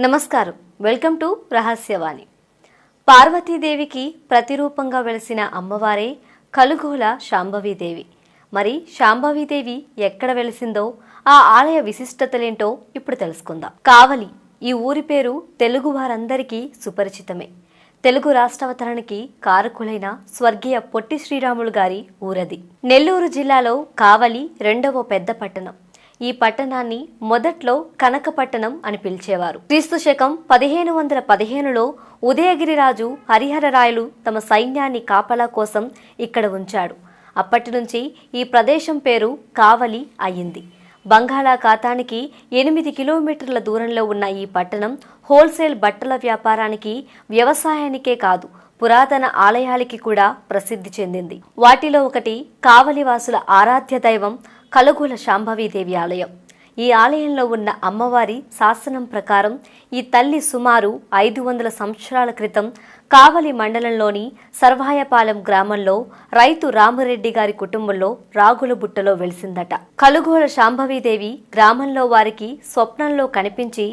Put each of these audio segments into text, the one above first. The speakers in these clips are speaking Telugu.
నమస్కారం. Welcome to Rahasyavani. పార్వతీదేవికి ప్రతిరూపంగా వెలిసిన అమ్మవారే కలుగోల శాంభవీదేవి. మరి శాంభవీదేవి ఎక్కడ వెలిసిందో, ఆ ఆలయ విశిష్టతలేంటో ఇప్పుడు తెలుసుకుందాం. కావలి ఈ ఊరి పేరు తెలుగు వారందరికీ సుపరిచితమే. తెలుగు రాష్ట్రావతరణకి కారకులైన స్వర్గీయ పొట్టి శ్రీరాములు గారి ఊరది. నెల్లూరు జిల్లాలో కావలి రెండవ పెద్ద పట్టణం. ఈ పట్టణాన్ని మొదట్లో కనకపట్టణం అని పిలిచేవారు. క్రీస్తు శకం 1515లో ఉదయగిరిరాజు హరిహరరాయలు తమ సైన్యాన్ని కాపలా కోసం ఇక్కడ ఉంచాడు. అప్పటి నుంచి ఈ ప్రదేశం పేరు కావలి అయింది. బంగాళాఖాతానికి 8 కిలోమీటర్ల దూరంలో ఉన్న ఈ పట్టణం హోల్సేల్ బట్టల వ్యాపారానికి, వ్యవసాయానికే కాదు పురాతన ఆలయాలకి కూడా ప్రసిద్ధి చెందింది. వాటిలో ఒకటి కావలివాసుల ఆరాధ్య దైవం కలుగోల శాంభవీదేవి ఆలయం. ఈ ఆలయంలో ఉన్న అమ్మవారి శాసనం ప్రకారం ఈ తల్లి సుమారు 500 సంవత్సరాల క్రితం కావలి మండలంలోని సర్వాయపాలెం గ్రామంలో రైతు రామరెడ్డి గారి కుటుంబంలో రాగులబుట్టలో వెలిసిందట. కలుగోల శాంభవీదేవి గ్రామంలో వారికి స్వప్నంలో కనిపించి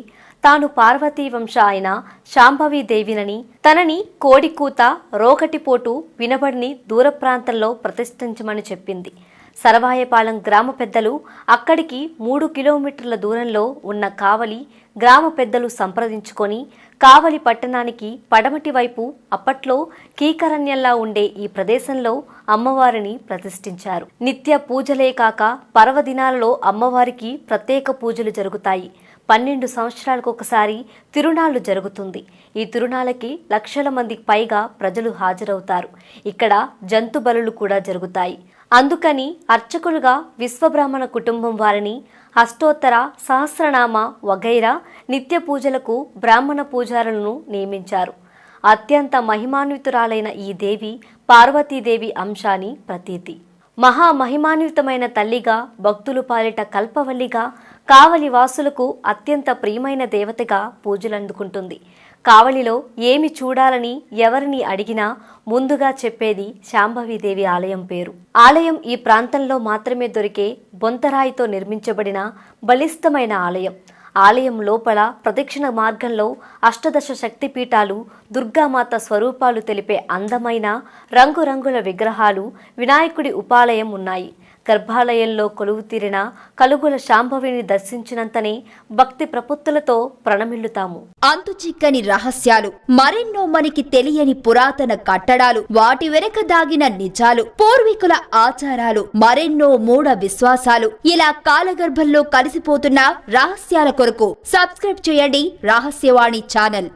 తాను పార్వతీ వంశ అయిన శాంభవీదేవినని, తనని కోడికూత, రోకటిపోటు వినబడిని దూర ప్రాంతంలో ప్రతిష్ఠించమని చెప్పింది. సర్వాయపాలెం గ్రామ పెద్దలు అక్కడికి 3 కిలోమీటర్ల దూరంలో ఉన్న కావలి గ్రామ పెద్దలు సంప్రదించుకొని కావలి పట్టణానికి పడమటి వైపు అప్పట్లో కీకరణ్యంలా ఉండే ఈ ప్రదేశంలో అమ్మవారిని ప్రతిష్ఠించారు. నిత్య పూజలే కాక పర్వదినాలలో అమ్మవారికి ప్రత్యేక పూజలు జరుగుతాయి. 12 సంవత్సరాలకు ఒకసారి తిరునాళ్లు జరుగుతుంది. ఈ తిరునాళ్ళకి లక్షల మందికి పైగా ప్రజలు హాజరవుతారు. ఇక్కడ జంతు బలులు కూడా జరుగుతాయి. అందుకని అర్చకులుగా విశ్వబ్రాహ్మణ కుటుంబం వారిని అష్టోత్తర, సహస్రనామ వగైరా నిత్య పూజలకు బ్రాహ్మణ పూజారులను నియమించారు. అత్యంత మహిమాన్వితురాలైన ఈ దేవి పార్వతీదేవి అంశాన్ని ప్రతీతి. మహామహిమాన్వితమైన తల్లిగా, భక్తులు పాలిట కల్పవల్లిగా, కావలి వాసులకు అత్యంత ప్రియమైన దేవతగా పూజలందుకుంటుంది. కావలిలో ఏమి చూడాలని ఎవరిని అడిగినా ముందుగా చెప్పేది శాంభవీదేవి ఆలయం పేరు. ఆలయం ఈ ప్రాంతంలో మాత్రమే దొరికే బొంతరాయితో నిర్మించబడిన బలిష్టమైన ఆలయం. ఆలయం లోపల ప్రదక్షిణ మార్గంలో అష్టదశ శక్తిపీఠాలు, దుర్గామాత స్వరూపాలు తెలిపే అందమైన రంగురంగుల విగ్రహాలు, వినాయకుడి ఉపాలయం ఉన్నాయి. గర్భాలయంలో కొలువు తీరిన కలుగోల శాంభవిని దర్శించినంతనే భక్తి ప్రపత్తులతో ప్రణమిల్లుతాము. అంతుచిక్కని రహస్యాలు, మరెన్నో మనకి తెలియని పురాతన కట్టడాలు, వాటి వెనక దాగిన నిజాలు, పూర్వీకుల ఆచారాలు, మరెన్నో మూఢ విశ్వాసాలు, ఇలా కాలగర్భంలో కలిసిపోతున్న రహస్యాల కొరకు సబ్స్క్రైబ్ చేయండి రహస్యవాణి ఛానల్.